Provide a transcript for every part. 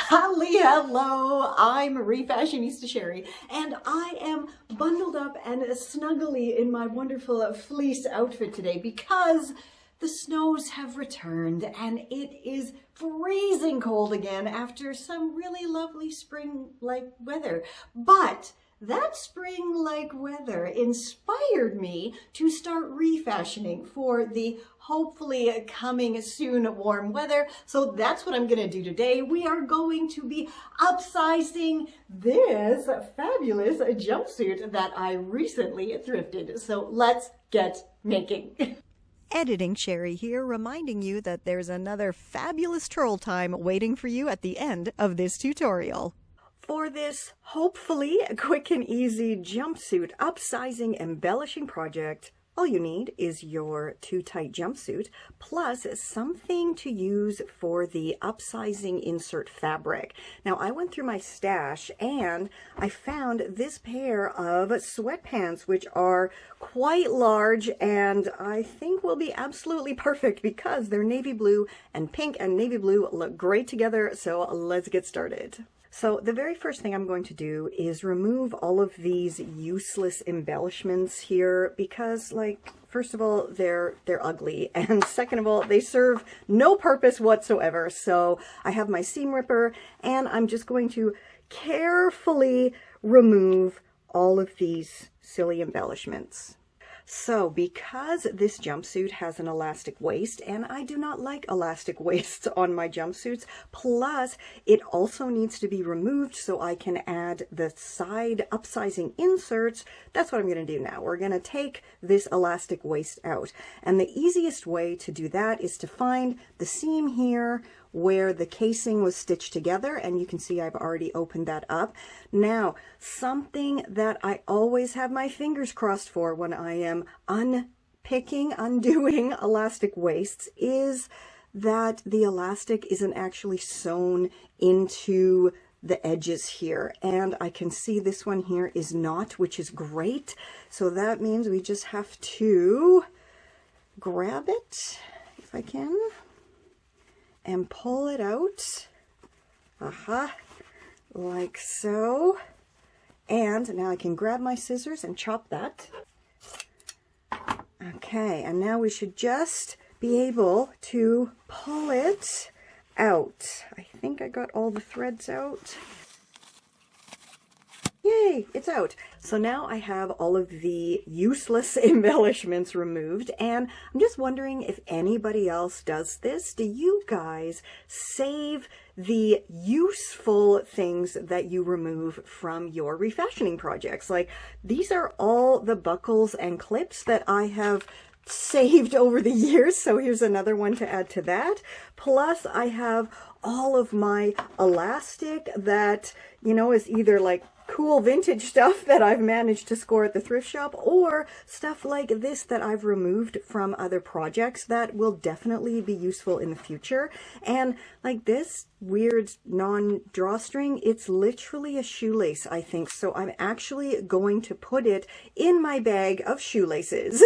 Hello, I'm Refashionista Sheri, and I am bundled up and snuggly in my wonderful fleece outfit today because the snows have returned and it is freezing cold again after some really lovely spring-like weather. But that spring-like weather inspired me to start refashioning for the hopefully coming soon warm weather. So that's what I'm gonna do today. We are going to be upsizing this fabulous jumpsuit that I recently thrifted. So let's get making. Editing Sheri here, reminding you that there's another fabulous troll time waiting for you at the end of this tutorial. For this hopefully quick and easy jumpsuit upsizing embellishing project, all you need is your too tight jumpsuit plus something to use for the upsizing insert fabric. Now I went through my stash and I found this pair of sweatpants which are quite large and I think will be absolutely perfect because they're navy blue and pink and navy blue look great together. So let's get started. So the very first thing I'm going to do is remove all of these useless embellishments here because, like, first of all, they're ugly, and second of all, they serve no purpose whatsoever. So I have my seam ripper and I'm just going to carefully remove all of these silly embellishments. So because this jumpsuit has an elastic waist, and I do not like elastic waists on my jumpsuits, plus it also needs to be removed so I can add the side upsizing inserts, that's what I'm going to do now. We're going to take this elastic waist out. And the easiest way to do that is to find the seam here where the casing was stitched together, and you can see I've already opened that up. Now, something that I always have my fingers crossed for when I am undoing elastic waists is that the elastic isn't actually sewn into the edges here, and I can see this one here is not, which is great. So that means we just have to grab it, if I can, and pull it out, like so. And now I can grab my scissors and chop that. Okay, and now we should just be able to pull it out. I think I got all the threads out. Yay, it's out. So now I have all of the useless embellishments removed, and I'm just wondering if anybody else does this. Do you guys save the useful things that you remove from your refashioning projects? Like, these are all the buckles and clips that I have saved over the years, so here's another one to add to that. Plus I have all of my elastic that, you know, is either like cool vintage stuff that I've managed to score at the thrift shop, or stuff like this that I've removed from other projects that will definitely be useful in the future. And like this weird non-drawstring, it's literally a shoelace, I think. So I'm actually going to put it in my bag of shoelaces.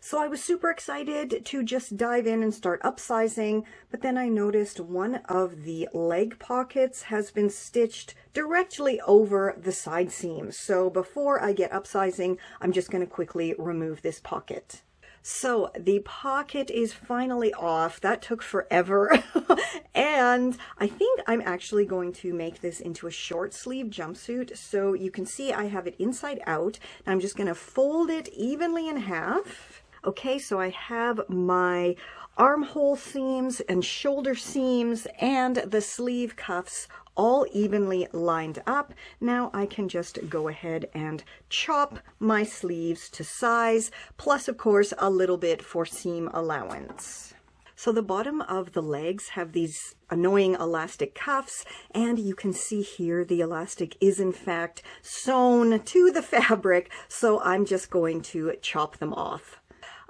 So I was super excited to just dive in and start upsizing, but then I noticed one of the leg pockets has been stitched directly over the side seams. So before I get upsizing, I'm just going to quickly remove this pocket. So the pocket is finally off. That took forever. And I think I'm actually going to make this into a short sleeve jumpsuit. So you can see I have it inside out. And I'm just going to fold it evenly in half. Okay, so I have my armhole seams and shoulder seams and the sleeve cuffs all evenly lined up. Now I can just go ahead and chop my sleeves to size, plus of course a little bit for seam allowance. So the bottom of the legs have these annoying elastic cuffs, and you can see here the elastic is in fact sewn to the fabric, so I'm just going to chop them off.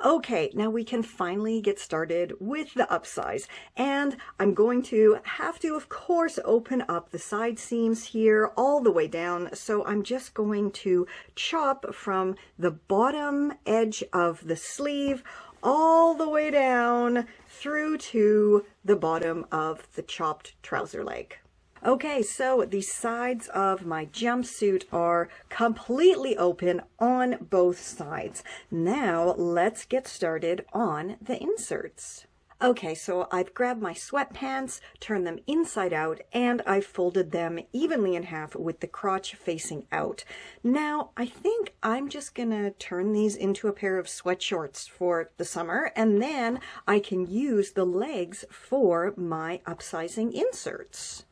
Okay, now we can finally get started with the upsize, and I'm going to have to, of course, open up the side seams here all the way down. So I'm just going to chop from the bottom edge of the sleeve all the way down through to the bottom of the chopped trouser leg. Okay, so the sides of my jumpsuit are completely open on both sides. Now let's get started on the inserts. Okay, so I've grabbed my sweatpants, turned them inside out, and I've folded them evenly in half with the crotch facing out. Now, I think I'm just gonna turn these into a pair of sweat shorts for the summer, and then I can use the legs for my upsizing inserts.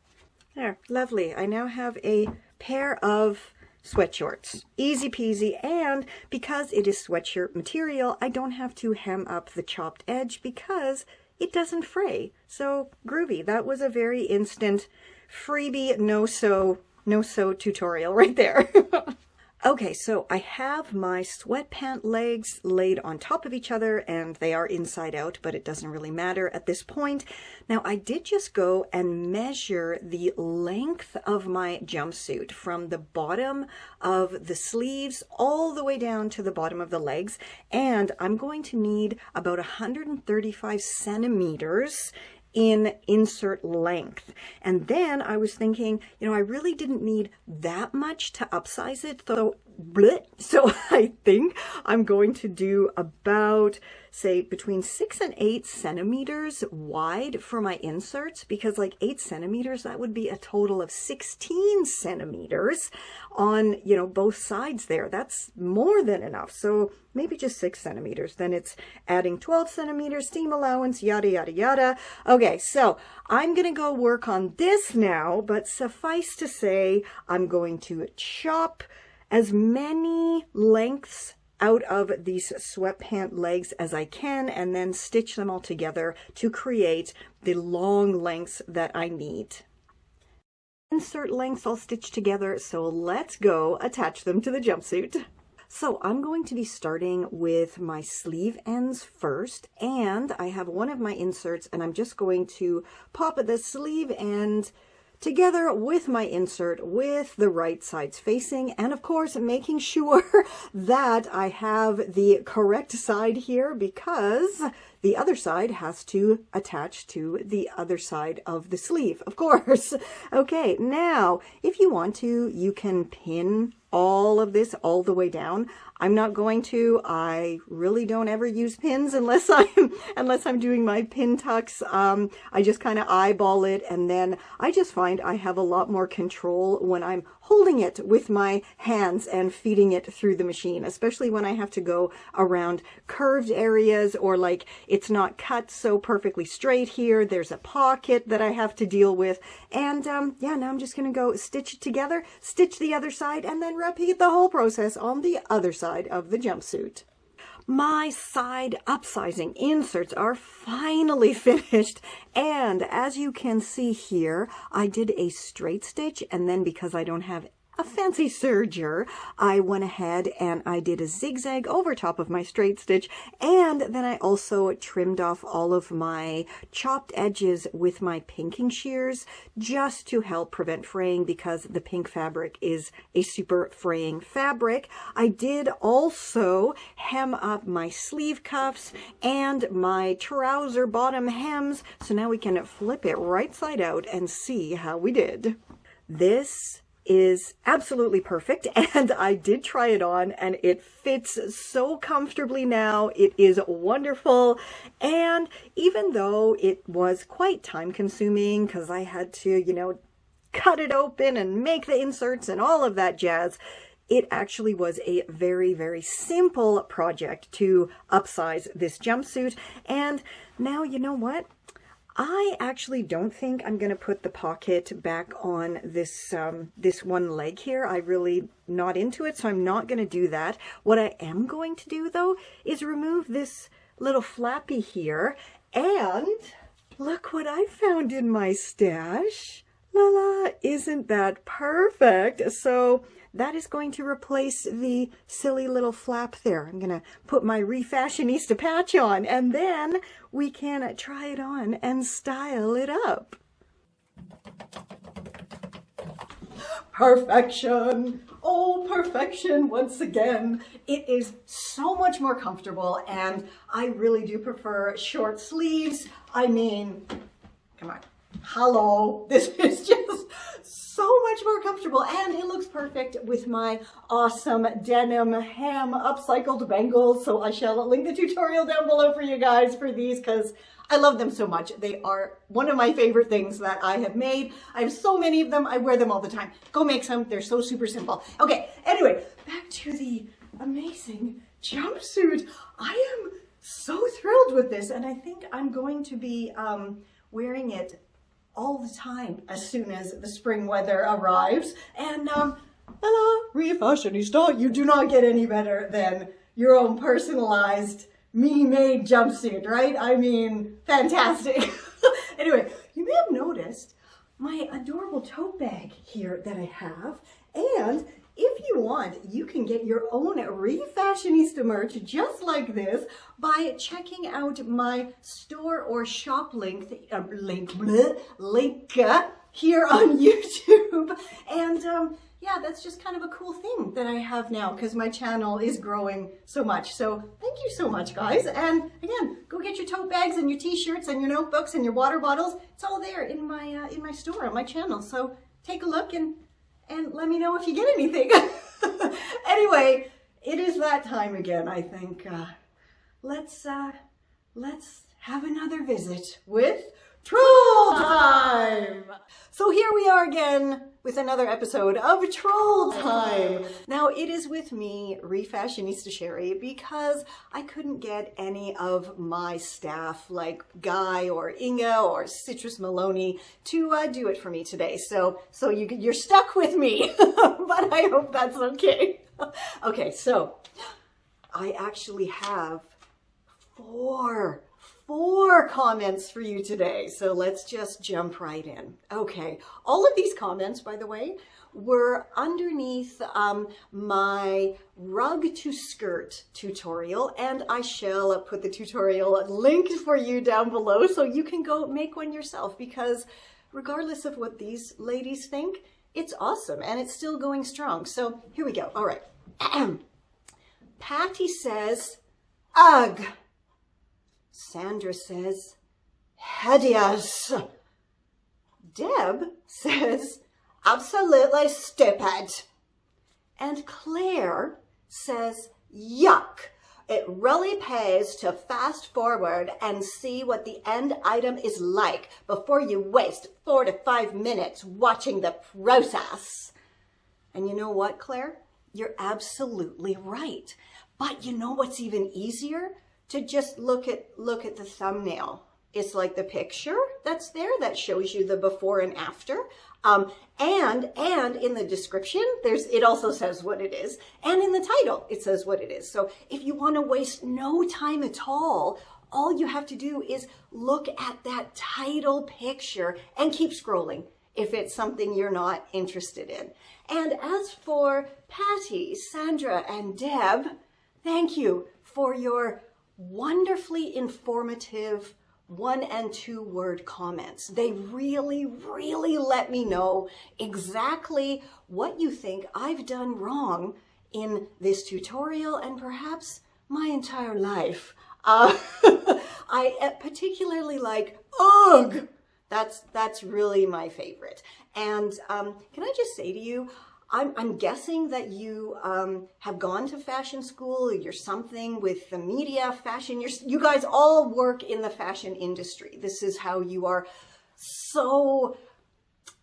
There, lovely. I now have a pair of sweat shorts. Easy peasy, and because it is sweatshirt material, I don't have to hem up the chopped edge because it doesn't fray. So groovy. That was a very instant freebie no-sew tutorial right there. Okay, so I have my sweatpant legs laid on top of each other and they are inside out, but it doesn't really matter at this point. Now, I did just go and measure the length of my jumpsuit from the bottom of the sleeves all the way down to the bottom of the legs, and I'm going to need about 135 centimeters in insert length. And then I was thinking, I really didn't need that much to upsize it, so I think I'm going to do about, say, between 6 and 8 centimeters wide for my inserts, because like 8 centimeters, that would be a total of 16 centimeters on, both sides there. That's more than enough. So maybe just 6 centimeters. Then it's adding 12 centimeters, seam allowance, yada, yada, yada. Okay, so I'm going to go work on this now, but suffice to say, I'm going to chop as many lengths out of these sweatpant legs as I can, and then stitch them all together to create the long lengths that I need. Insert lengths all stitched together, so let's go attach them to the jumpsuit. So I'm going to be starting with my sleeve ends first, and I have one of my inserts, and I'm just going to pop the sleeve end together with my insert with the right sides facing, and of course making sure that I have the correct side here because the other side has to attach to the other side of the sleeve, of course. Okay, now if you want to, you can pin all of this all the way down. I'm not going to. I really don't ever use pins unless I'm doing my pin tucks. I just kind of eyeball it, and then I just find I have a lot more control when I'm holding it with my hands and feeding it through the machine, especially when I have to go around curved areas, or like it's not cut so perfectly straight here. There's a pocket that I have to deal with. And yeah, now I'm just going to go stitch it together, stitch the other side, and then repeat the whole process on the other side of the jumpsuit. My side upsizing inserts are finally finished, and as you can see here, I did a straight stitch, and then because I don't have a fancy serger, I went ahead and I did a zigzag over top of my straight stitch, and then I also trimmed off all of my chopped edges with my pinking shears just to help prevent fraying, because the pink fabric is a super fraying fabric. I did also hem up my sleeve cuffs and my trouser bottom hems, so now we can flip it right side out and see how we did. This is absolutely perfect, and I did try it on and it fits so comfortably now. It is wonderful, and even though it was quite time consuming because I had to, cut it open and make the inserts and all of that jazz, it actually was a very, very simple project to upsize this jumpsuit. And now, you know what? I actually don't think I'm going to put the pocket back on this this one leg here. I'm really not into it, so I'm not going to do that. What I am going to do, though, is remove this little flappy here. And look what I found in my stash. La la, isn't that perfect? So that is going to replace the silly little flap there. I'm going to put my Refashionista patch on, and then we can try it on and style it up. Perfection! Oh, perfection once again. It is so much more comfortable, and I really do prefer short sleeves. I mean, come on. Hello, this is just comfortable, and it looks perfect with my awesome denim ham upcycled bangles. So I shall link the tutorial down below for you guys for these because I love them so much. They are one of my favorite things that I have made. I have so many of them. I wear them all the time. Go make some. They're so super simple. Okay, anyway, back to the amazing jumpsuit. I am so thrilled with this, and I think I'm going to be wearing it all the time as soon as the spring weather arrives. And Refashionista, you do not get any better than your own personalized me-made jumpsuit, right? I mean, fantastic. Anyway, you may have noticed my adorable tote bag here that I have, and if you want, you can get your own Refashionista merch just like this by checking out my store or shop link here on YouTube. And yeah, that's just kind of a cool thing that I have now because my channel is growing so much. So thank you so much, guys. And again, go get your tote bags and your t-shirts and your notebooks and your water bottles. It's all there in my store on my channel. So take a look and let me know if you get anything. Anyway, it is that time again, I think. Let's have another visit with Troll Time! So here we are again with another episode of Troll Time. Now it is with me, Refashionista Sheri, because I couldn't get any of my staff like Guy or Inga or Citrus Maloney to do it for me today. So you're stuck with me, but I hope that's okay. Okay, so I actually have four comments for you today. So let's just jump right in. Okay, all of these comments, by the way, were underneath my rug to skirt tutorial, and I shall put the tutorial linked for you down below so you can go make one yourself, because regardless of what these ladies think, it's awesome and it's still going strong. So here we go. All right. Patty says, ugh. Sandra says, hideous. Deb says, absolutely stupid. And Claire says, yuck. It really pays to fast forward and see what the end item is like before you waste 4 to 5 minutes watching the process. And you know what, Claire? You're absolutely right. But you know what's even easier? To just look at the thumbnail. It's like the picture that's there that shows you the before and after. And in the description, it also says what it is. And in the title, it says what it is. So if you want to waste no time at all you have to do is look at that title picture and keep scrolling if it's something you're not interested in. And as for Patty, Sandra, and Deb, thank you for your wonderfully informative 1- and 2-word comments. They really, really let me know exactly what you think I've done wrong in this tutorial and perhaps my entire life. I particularly like, ugh! That's really my favorite. And can I just say to you, I'm guessing that you have gone to fashion school, you're something with the media, fashion, you guys all work in the fashion industry. This is how you are so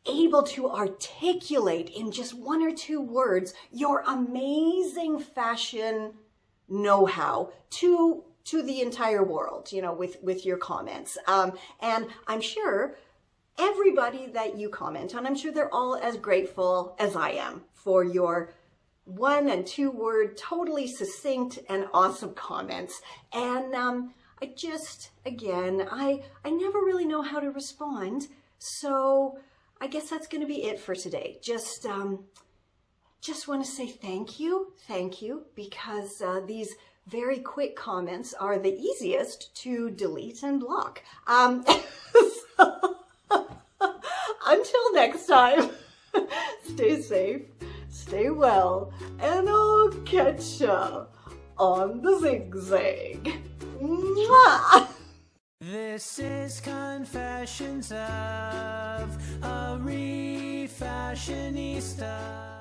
able to articulate in just 1 or 2 words your amazing fashion know-how to the entire world, you know, with your comments. And I'm sure everybody that you comment on, I'm sure they're all as grateful as I am for your 1- and 2-word, totally succinct and awesome comments. And I just, again, I never really know how to respond. So I guess that's going to be it for today. Just want to say thank you, because these very quick comments are the easiest to delete and block. Until next time, stay safe, stay well, and I'll catch ya on the zigzag. Mwah! This is Confessions of a Refashionista. Refashionista.